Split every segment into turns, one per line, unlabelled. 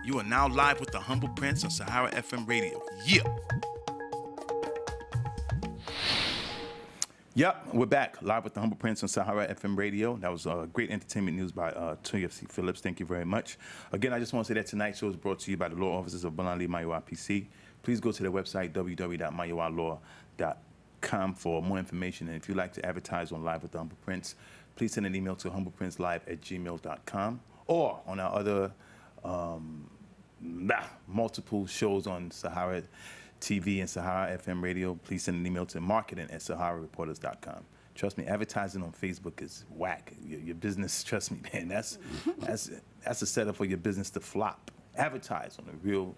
You are now live with the Humble Prince on Sahara FM Radio. Yeah. Yep, we're back live with the Humble Prince on Sahara FM Radio. That was great entertainment news by Toyosi Phillips. Thank you very much. Again, I just want to say that tonight's show is brought to you by the law offices of Banali Mayowa PC. Please go to their website, www.mayowalaw.com, for more information. And if you'd like to advertise on Live with the Humble Prince, please send an email to humbleprincelive@gmail.com, or on our other multiple shows on Sahara TV and Sahara FM Radio. Please send an email to marketing@saharareporters.com. Trust me, advertising on Facebook is whack. Your business, trust me, man, that's a setup for your business to flop. Advertise on a real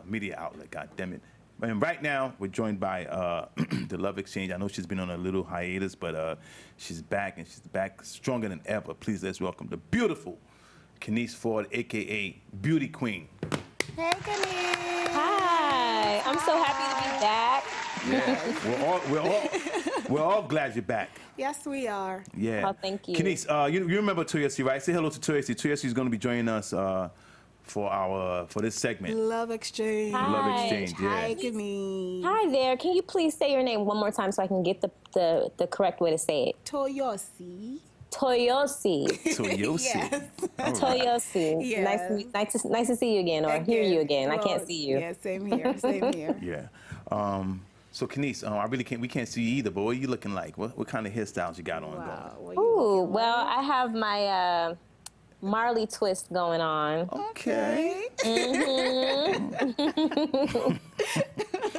media outlet, God damn it. And right now, we're joined by the Love Exchange. I know she's been on a little hiatus, but she's back, and she's back stronger than ever. Please, let's welcome the beautiful Keneice Ford, a.k.a. Beauty Queen.
Hey, Keneice.
Hi. I'm so happy to be back.
Yeah, we're all glad you're back.
Yes, we are.
Yeah. Oh, thank you.
Keneice, you remember Toyosi, right? Say hello to Toyosi. Toyosi is going to be joining us for this segment.
Love Exchange.
Hi.
Love Exchange, yeah.
Hi, Keneice.
Hi there. Can you please say your name one more time so I can get the correct way to say it?
Toyosi.
Toyosi.
Toyosi.
Yes.
Toyosi.
Yes.
Nice to see you again, or hear you again.
Well,
I can't see you.
Yeah, same here. Same here.
Yeah. So Keneice, we can't see you either, but what are you looking like? What kind of hairstyles you got on going?
Ooh, well, I have my Marley twist going on.
Okay.
Mm-hmm.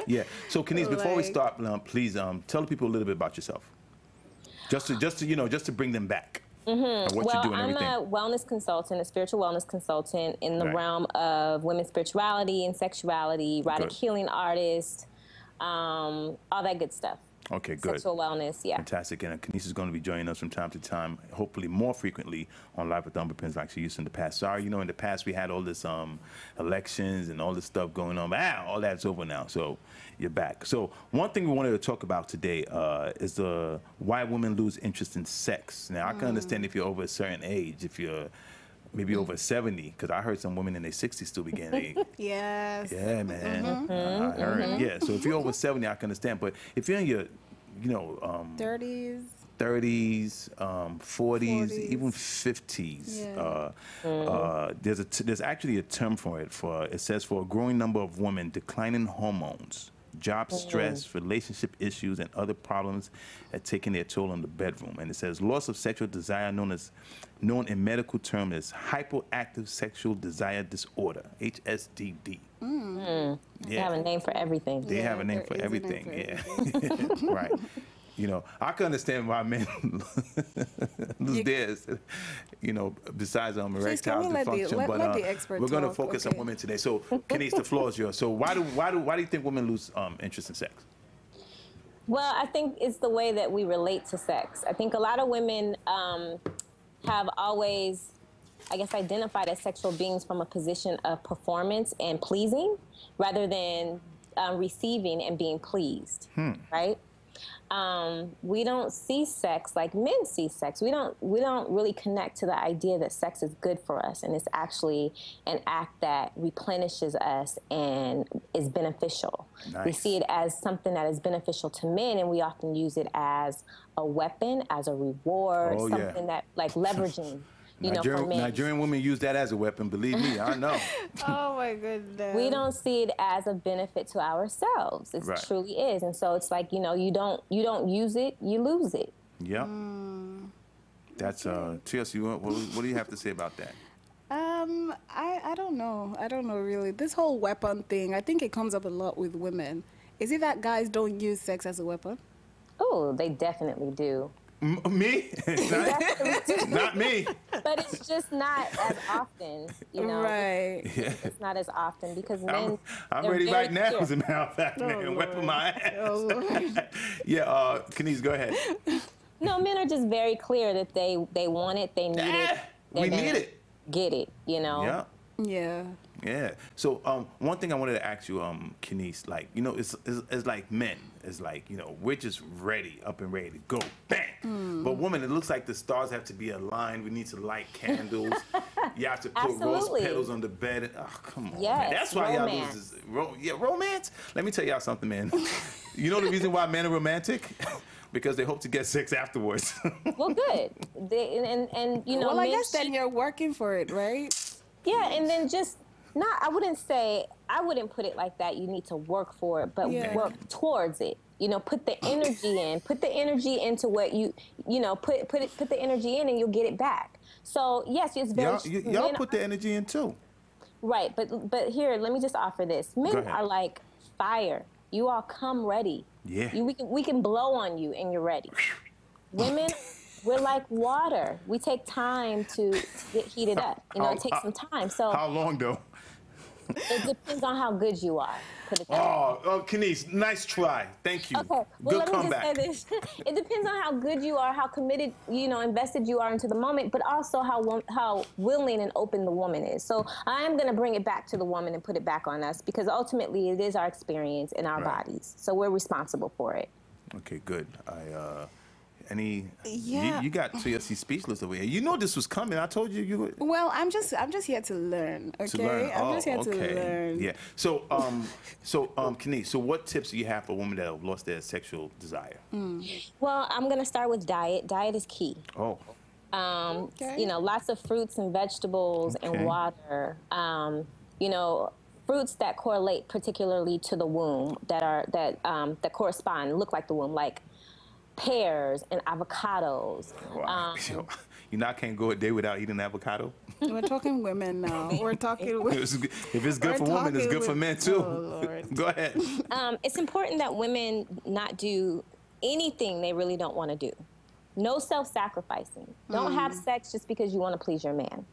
Yeah. So Keneice, before we start, please tell the people a little bit about yourself. Just to bring them back.
Mm-hmm.
What you do and everything.
I'm a wellness consultant, a spiritual wellness consultant in the realm of women's spirituality and sexuality, erotic healing artist, all that good stuff.
Okay, good.
Sexual wellness, yeah.
Fantastic. And Keneice is going to be joining us from time to time, hopefully more frequently on Live with the Humble Prince like she used to in the past. Sorry, in the past we had all this elections and all this stuff going on, but all that's over now, so you're back. So one thing we wanted to talk about today is why women lose interest in sex. Now, I can understand if you're over a certain age, if you're maybe over 70, because I heard some women in their 60s still begin.
Yes.
Yeah, man. I heard. Yeah, so if you're over 70, I can understand. But if you're in your,
30s,
40s, even 50s, there's actually a term for it. It says for a growing number of women, declining hormones, job stress, relationship issues, and other problems are taking their toll on the bedroom. And it says loss of sexual desire, known in medical terms as hypoactive sexual desire disorder, HSDD.
Yeah. They have a name for everything.
They have a name for everything. Yeah. Right. I can understand why men lose theirs, besides erectile dysfunction. But we're going to focus on women today. So, Keneice, the floor is yours. So, why do you think women lose interest in sex?
Well, I think it's the way that we relate to sex. I think a lot of women have always, identified as sexual beings from a position of performance and pleasing, rather than receiving and being pleased. Right? We don't see sex like men see sex. We don't really connect to the idea that sex is good for us, and it's actually an act that replenishes us and is beneficial. Nice. We see it as something that is beneficial to men, and we often use it as a weapon, as a reward, something that like leveraging.
Nigerian women use that as a weapon, believe me, I know.
Oh my goodness.
We don't see it as a benefit to ourselves. It truly is. And so it's like, you don't use it, you lose it.
Yep. That's Toyosi, what do you have to say about that?
I don't know. I don't know really. This whole weapon thing, I think it comes up a lot with women. Is it that guys don't use sex as a weapon?
Oh, they definitely do.
Me? Not me.
But it's just not as often,
Right.
Yeah.
It's not as often because men.
I'm ready right now, as a matter of fact, man. Weapon my ass. Yeah, Keneice, go ahead.
No, men are just very clear that they want it, they need it.
We need it.
Get it,
Yeah.
Yeah.
Yeah. So one thing I wanted to ask you, Keneice, it's like men. is like, you know, we're just ready, up and ready to go, bang. But woman, it looks like the stars have to be aligned. We need to light candles. You have to put rose petals on the bed. Oh, come on, man. That's why y'all lose this. Romance. Let me tell y'all something, man. You know the reason why men are romantic? Because they hope to get sex afterwards.
Well, good. And you know,
well, I guess then you're working for it, right?
Yeah, and then just I wouldn't put it like that. You need to work for it, but work towards it. You know, put the energy in. Put the energy into what you know. Put the energy in, and you'll get it back. So yes, it's very.
Y'all put the energy in too.
Right, but here, let me just offer this. Men are like fire. You all come ready. Yeah. We can blow on you, and you're ready. Women, we're like water. We take time to get heated up. You know, it takes some time. So
how long though?
It depends on how good you are. Put it that way.
Oh, Keneice, nice try. Thank you.
Okay. Well,
good
let me just say this. It depends on how good you are, how committed, you know, invested you are into the moment, but also how willing and open the woman is. So I am going to bring it back to the woman and put it back on us, because ultimately it is our experience in our bodies. So we're responsible for it. Okay, good.
You got Toyosi speechless over here. You know this was coming. I told you you would.
Well, I'm just here to learn. Okay, I'm just here to learn.
Yeah. So Keneice, so what tips do you have for women that have lost their sexual desire?
Well, I'm gonna start with diet. Diet is key.
Oh.
You know, lots of fruits and vegetables and water. You know, fruits that correlate particularly to the womb, that correspond, look like the womb, like pears and avocados.
Wow. You know, I can't go a day without eating avocado.
We're talking women now. We're talking.
If it's good for women, it's good for men too.
Oh, Lord.
Go ahead.
It's important that women not do anything they really don't want to do. No self-sacrificing. Don't have sex just because you want to please your man.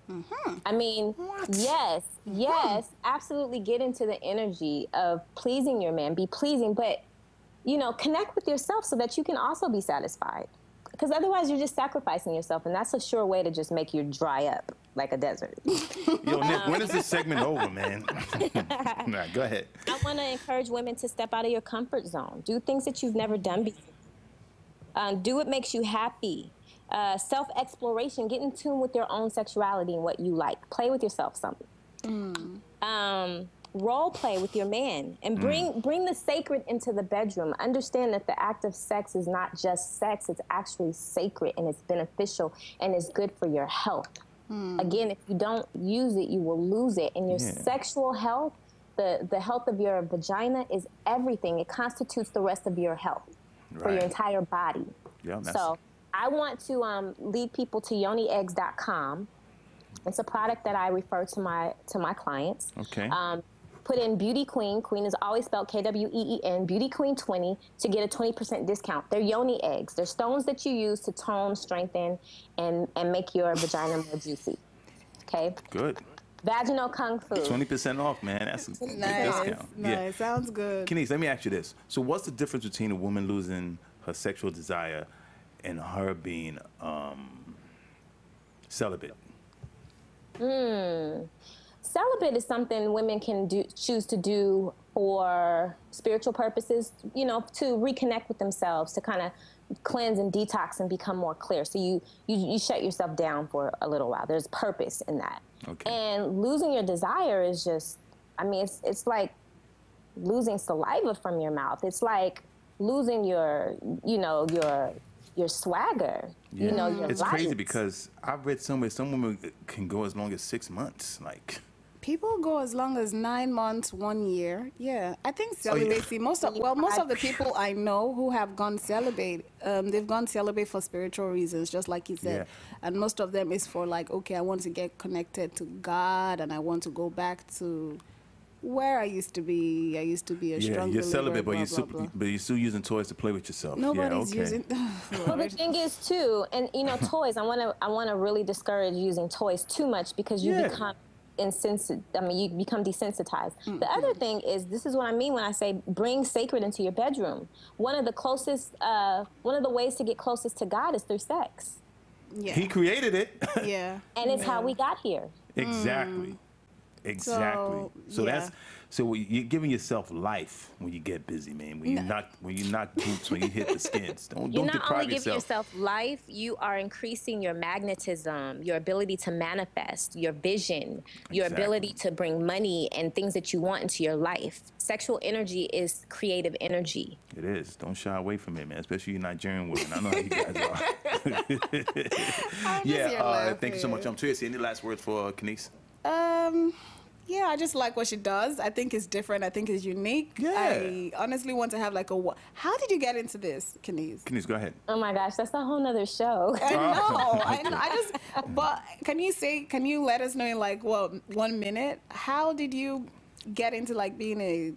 I mean, yes, absolutely get into the energy of pleasing your man. Be pleasing, but you know, connect with yourself so that you can also be satisfied. Because otherwise you're just sacrificing yourself, and that's a sure way to just make you dry up like a desert.
Yo, Nick, when is this segment over, man? Nah, go ahead.
I want to encourage women to step out of your comfort zone. Do things that you've never done before. Do what makes you happy. Self-exploration, get in tune with your own sexuality and what you like. Play with yourself some. Role play with your man, and bring the sacred into the bedroom. Understand that the act of sex is not just sex, it's actually sacred, and it's beneficial, and it's good for your health. Again, if you don't use it, you will lose it. And your sexual health, the health of your vagina is everything. It constitutes the rest of your health for your entire body. So I want to lead people to yonieggs.com. It's a product that I refer to my clients.
Okay.
Put in Beauty Queen. Queen is always spelled Kween. Beauty Queen 20 to get a 20% discount. They're yoni eggs. They're stones that you use to tone, strengthen, and make your vagina more juicy. Okay.
Good.
Vaginal Kung Fu.
20% off, man. That's a good discount.
Nice. Sounds good.
Keneice, let me ask you this. So what's the difference between a woman losing her sexual desire and her being celibate?
Celibate is something women can choose to do for spiritual purposes, you know, to reconnect with themselves, to kind of cleanse and detox and become more clear. So you shut yourself down for a little while. There's purpose in that. Okay. And losing your desire is just, I mean, it's like losing saliva from your mouth. It's like losing your swagger.
Yeah.
You know, your
it's
light.
Crazy because I've read somewhere some women can go as long as 6 months. Like,
people go as long as 9 months, 1 year. Yeah, I think celibacy. Most of the people I know who have gone celibate, they've gone celibate for spiritual reasons, just like you said. And most of them is for like, okay, I want to get connected to God, and I want to go back to where I used to be. I used to be a strong believer.
You're celibate, but you're still using toys to play with yourself.
Nobody's using.
Well, the thing is too, and you know, toys. I want to really discourage using toys too much, because you become insensitive. I mean, you become desensitized. The other thing is, this is what I mean when I say bring sacred into your bedroom. One of the ways to get closest to God is through sex.
Yeah. He created it.
Yeah.
And it's how we got here.
Exactly. Exactly. So
yeah.
that's you're giving yourself life when you get busy, man. When you knock boots, when you hit the skins. Don't
You're not
deprive
only giving
yourself.
yourself life, you are increasing your magnetism, your ability to manifest, your vision, your ability to bring money and things that you want into your life. Sexual energy is creative energy.
It is. Don't shy away from it, man. Especially you Nigerian women. I know how you guys are. Yeah. Thank you so much. Toyosi, any last words for Keneice?
Yeah, I just like what she does. I think it's different. I think it's unique.
Yeah.
I honestly want to have like how did you get into this, Keneice?
Keneice, go ahead.
Oh my gosh, that's a whole nother show.
I know. But can you let us know in like, 1 minute, how did you get into like being a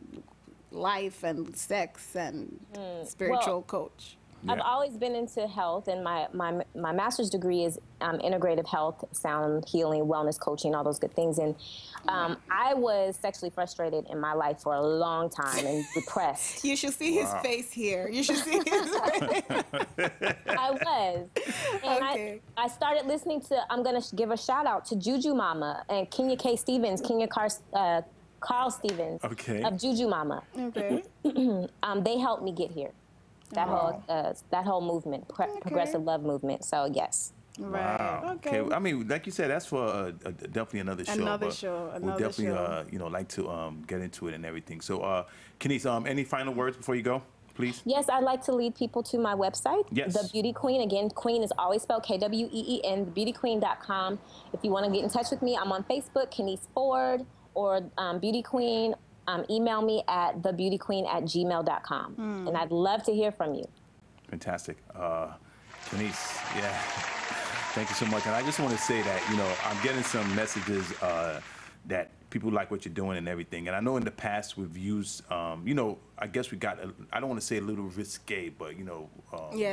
life and sex and spiritual coach?
Yeah. I've always been into health, and my master's degree is integrative health, sound healing, wellness coaching, all those good things. And I was sexually frustrated in my life for a long time and depressed.
You should see his face here. You should see his face.
I was. And I started listening to, I'm going to give a shout out to Juju Mama and Kenya K. Stevens, Carl Stevens of Juju Mama.
Okay.
They helped me get here. That whole movement, progressive love movement. So yes.
Right.
Wow.
Okay.
I mean, like you said, that's for definitely another show. We'll definitely like to get into it and everything. So, Keneice, any final words before you go, please?
Yes, I'd like to lead people to my website.
Yes.
The Beauty Queen. Again, Queen is always spelled Kween. TheBeautyQueen.com. If you want to get in touch with me, I'm on Facebook, Keneice Ford, or Beauty Queen. Email me at thebeautyqueen@gmail.com. And I'd love to hear from you.
Fantastic. Keneice, yeah. Thank you so much. And I just want to say that, I'm getting some messages that people like what you're doing and everything. And I know in the past we've used, I guess we got, I don't want to say a little risque, but,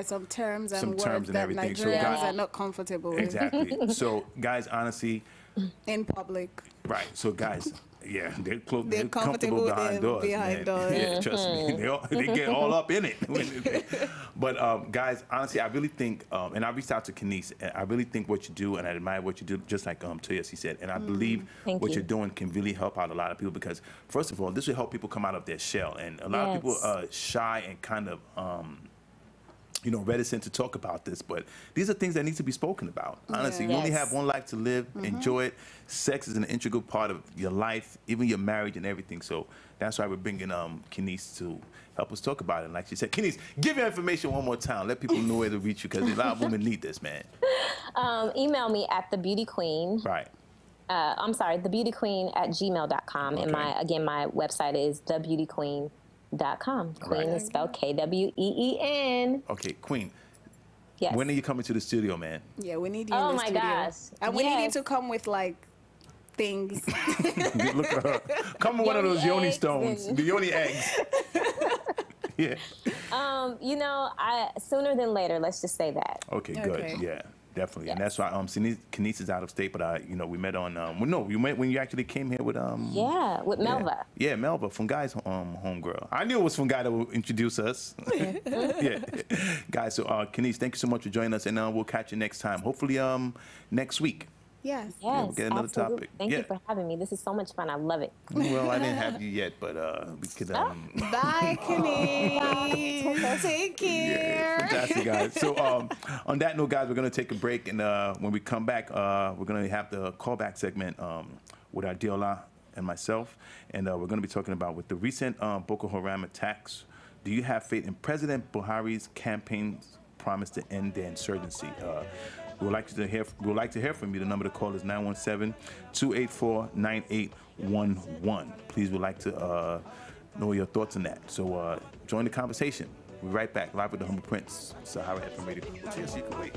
some terms and words that
everything.
Nigerians are not comfortable with.
Exactly. So, guys, honestly.
In public.
Right. So, guys. Yeah, they're
comfortable
behind doors. Yeah, trust me, they get all up in it. But guys, honestly, I really think, and I reached out to Keneice, and I really think what you do, and I admire what you do, just like Toyosi said, and I believe what you're doing can really help out a lot of people because, first of all, this will help people come out of their shell, and a lot of people are shy and kind of reticent to talk about this, but these are things that need to be spoken about. Honestly, you only have one life to live. Enjoy it. Sex is an integral part of your life, even your marriage and everything. So that's why we're bringing Keneice to help us talk about it. And like she said, Keneice, give your information one more time. Let people know where to reach you because a lot of women need this, man.
Email me at thebeautyqueen.
Right.
I'm sorry, thebeautyqueen@gmail.com. And my website is thebeautyqueen.com. Queen is spelled Kween.
Okay, Queen.
Yes.
When are you coming to the studio, man?
Yeah, we need you in the studio.
Oh my gosh.
And we need you to come with like things.
Look at her. Come with one of those yoni stones. The yoni eggs. Yeah.
Sooner than later, let's just say that.
Okay, good. Yeah. Definitely, and that's why Keneice is out of state, but we met on you met when you actually came here with
with Melva.
Yeah, Melva, Fungai's homegirl. I knew it was Fungai that would introduce us. Yeah, guys. So Keneice, thank you so much for joining us, and we'll catch you next time. Hopefully next week.
Yes.
We'll get another topic.
Thank you for having me. This is so much fun. I love it.
Well, I didn't have you yet, but we could.
Bye, Keneice. Take care.
Yeah, fantastic, guys. So on that note, guys, we're going to take a break, and when we come back, we're going to have the callback segment with Adiola and myself, and we're going to be talking about with the recent Boko Haram attacks. Do you have faith in President Buhari's campaign's promise to end the insurgency? We would like to hear from you. The number to call is 917-284-9811. Please, we'd like to know your thoughts on that. So join the conversation. We'll be right back, live with the Humble Prince, Sahara FM Radio. Cheers, you can wait.